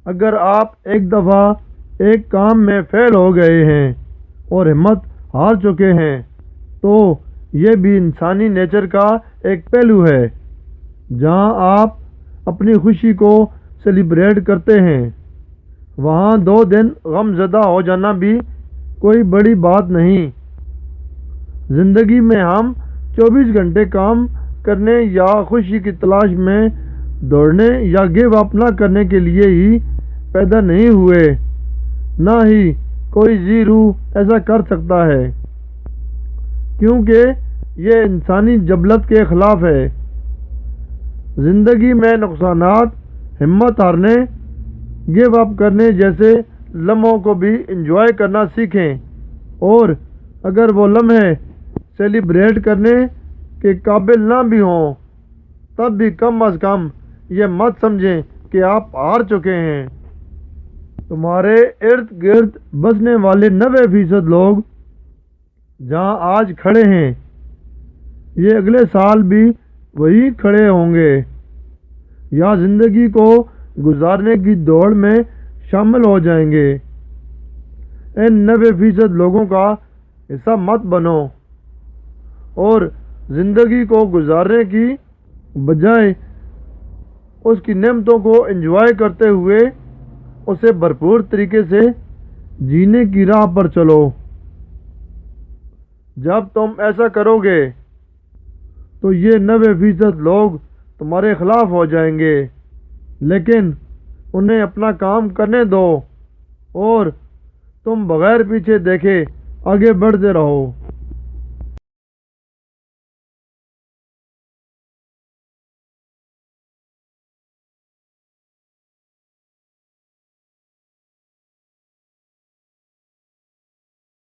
اگر آپ ایک دفعہ ایک کام میں فیل ہو گئے ہیں اور ہمت ہار چکے ہیں تو یہ بھی انسانی نیچر کا ایک پہلو ہے۔ جہاں آپ اپنی خوشی کو سیلیبریٹ کرتے ہیں وہاں 2 دن غم زدہ ہو جانا بھی کوئی بڑی بات نہیں۔ زندگی میں ہم 24 گھنٹے کام کرنے یا خوشی کی تلاش میں دوڑنے یا گیو اپ نہ کرنے کے لیے ہی پیدا نہیں ہوئے، نہ ہی کوئی ذی روح ایسا کر سکتا ہے، کیونکہ یہ انسانی جبلت کے خلاف ہے۔ زندگی میں نقصانات، ہمت ہارنے، گیو اپ کرنے جیسے لمحوں کو بھی انجوائے کرنا سیکھیں، اور اگر وہ لمحے سیلیبریٹ کرنے کے قابل نہ بھی ہوں تب بھی کم از کم یہ مت سمجھیں کہ آپ ہار چکے ہیں۔ تمہارے ارد گرد بسنے والے 90% لوگ جہاں آج کھڑے ہیں یہ اگلے سال بھی وہی کھڑے ہوں گے یا زندگی کو گزارنے کی دوڑ میں شامل ہو جائیں گے۔ ان 90% لوگوں کا حصہ مت بنو اور زندگی کو گزارنے کی بجائے اس کی نعمتوں کو انجوائے کرتے ہوئے اسے بھرپور طریقے سے جینے کی راہ پر چلو۔ جب تم ایسا کرو گے تو یہ 90% لوگ تمہارے خلاف ہو جائیں گے، لیکن انہیں اپنا کام کرنے دو اور تم بغیر پیچھے دیکھے آگے بڑھتے رہو۔